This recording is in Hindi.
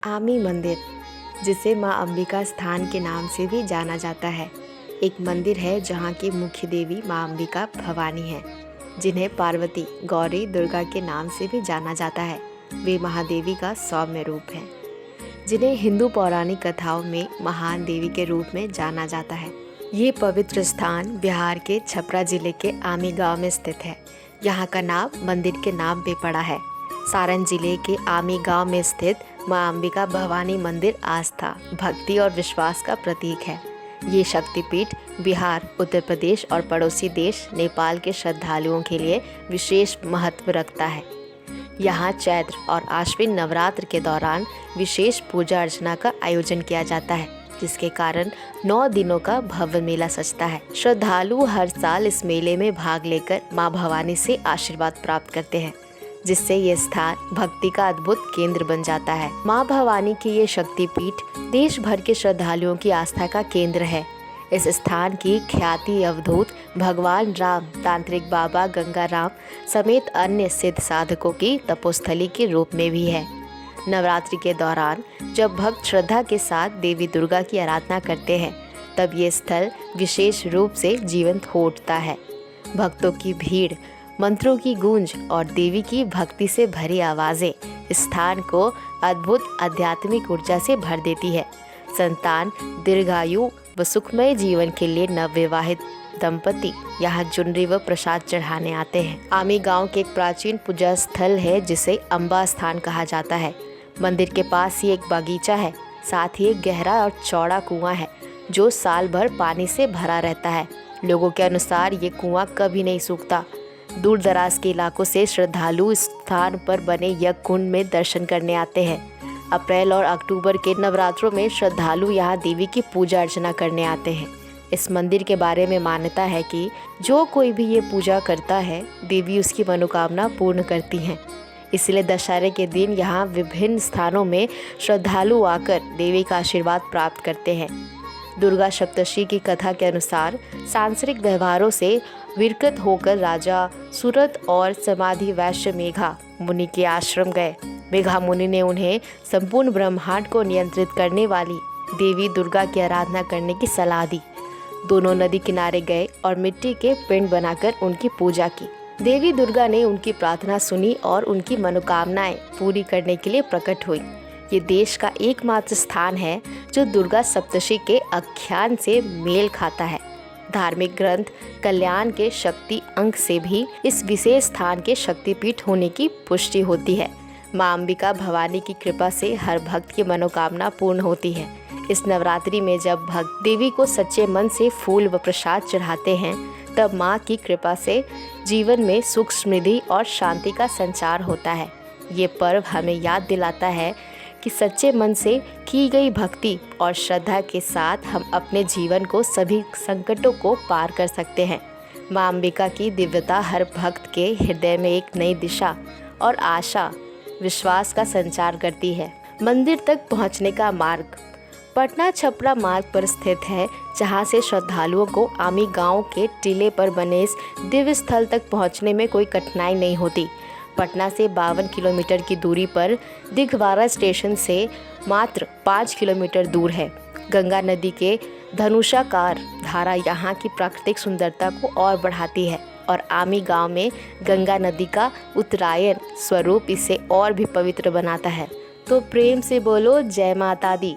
आमी मंदिर, जिसे माँ अंबिका स्थान के नाम से भी जाना जाता है, एक मंदिर है जहाँ की मुख्य देवी माँ अंबिका भवानी है, जिन्हें पार्वती, गौरी, दुर्गा के नाम से भी जाना जाता है। वे महादेवी का सौम्य रूप है, जिन्हें हिंदू पौराणिक कथाओं में महान देवी के रूप में जाना जाता है। ये पवित्र स्थान बिहार के छपरा जिले के आमी गांव में स्थित है। यहाँ का नाम मंदिर के नाम पे पड़ा है। सारण जिले के आमी गांव में स्थित माँ अंबिका भवानी मंदिर आस्था, भक्ति और विश्वास का प्रतीक है। ये शक्तिपीठ बिहार, उत्तर प्रदेश और पड़ोसी देश नेपाल के श्रद्धालुओं के लिए विशेष महत्व रखता है। यहाँ चैत्र और आश्विन नवरात्र के दौरान विशेष पूजा अर्चना का आयोजन किया जाता है, जिसके कारण 9 दिनों का भव्य मेला सजता है। श्रद्धालु हर साल इस मेले में भाग लेकर माँ भवानी से आशीर्वाद प्राप्त करते हैं, जिससे ये स्थान भक्ति का अद्भुत केंद्र बन जाता है। माँ भवानी की ये शक्तिपीठ देश भर के श्रद्धालुओं की आस्था का केंद्र है। इस स्थान की ख्याति अवधूत भगवान राम, तांत्रिक बाबा गंगाराम समेत अन्य सिद्ध साधकों की तपोस्थली के रूप में भी है। नवरात्रि के दौरान जब भक्त श्रद्धा के साथ देवी दुर्गा की आराधना करते हैं, तब ये स्थल विशेष रूप से जीवंत हो उठता है। भक्तों की भीड़, मंत्रों की गूंज और देवी की भक्ति से भरी आवाज़ें इस स्थान को अद्भुत आध्यात्मिक ऊर्जा से भर देती है। संतान, दीर्घायु व सुखमय जीवन के लिए नवविवाहित दंपति यहाँ चुनरी व प्रसाद चढ़ाने आते हैं। आमी गांव के एक प्राचीन पूजा स्थल है, जिसे अम्बा स्थान कहा जाता है। मंदिर के पास ही एक बागीचा है, साथ ही एक गहरा और चौड़ा कुआं है, जो साल भर पानी से भरा रहता है। लोगों के अनुसार ये कुआं कभी नहीं सूखता। दूर दराज के इलाकों से श्रद्धालु इस स्थान पर बने यज्ञ कुंड में दर्शन करने आते हैं। अप्रैल और अक्टूबर के नवरात्रों में श्रद्धालु यहाँ देवी की पूजा अर्चना करने आते हैं। इस मंदिर के बारे में मान्यता है कि जो कोई भी ये पूजा करता है, देवी उसकी मनोकामना पूर्ण करती हैं। इसलिए दशहरे के दिन यहाँ विभिन्न स्थानों में श्रद्धालु आकर देवी का आशीर्वाद प्राप्त करते हैं। दुर्गा सप्तशती की कथा के अनुसार सांसारिक व्यवहारों से विरक्त होकर राजा सूरत और समाधि वैश्य मेघा मुनि के आश्रम गए। मेघा मुनि ने उन्हें संपूर्ण ब्रह्मांड को नियंत्रित करने वाली देवी दुर्गा की आराधना करने की सलाह दी। दोनों नदी किनारे गए और मिट्टी के पिंड बनाकर उनकी पूजा की। देवी दुर्गा ने उनकी प्रार्थना सुनी और उनकी मनोकामनाएं पूरी करने के लिए प्रकट हुई। ये देश का एकमात्र स्थान है जो दुर्गा सप्तशती के आख्यान से मेल खाता है। धार्मिक ग्रंथ कल्याण के शक्ति अंक से भी इस विशेष स्थान के शक्तिपीठ होने की पुष्टि होती है। माँ अंबिका भवानी की कृपा से हर भक्त की मनोकामना पूर्ण होती है। इस नवरात्रि में जब भक्त देवी को सच्चे मन से फूल व प्रसाद चढ़ाते हैं, तब माँ की कृपा से जीवन में सुख, समृद्धि और शांति का संचार होता है। ये पर्व हमें याद दिलाता है कि सच्चे मन से की गई भक्ति और श्रद्धा के साथ हम अपने जीवन को सभी संकटों को पार कर सकते हैं। माँ अंबिका की दिव्यता हर भक्त के हृदय में एक नई दिशा और आशा, विश्वास का संचार करती है। मंदिर तक पहुँचने का मार्ग पटना छपरा मार्ग पर स्थित है, जहाँ से श्रद्धालुओं को आमी गांव के टीले पर बने इस दिव्य स्थल तक पहुँचने में कोई कठिनाई नहीं होती। पटना से 52 किलोमीटर की दूरी पर दिघवारा स्टेशन से मात्र 5 किलोमीटर दूर है। गंगा नदी के धनुषाकार धारा यहाँ की प्राकृतिक सुंदरता को और बढ़ाती है और आमी गांव में गंगा नदी का उत्तरायण स्वरूप इसे और भी पवित्र बनाता है। तो प्रेम से बोलो जय माता दी।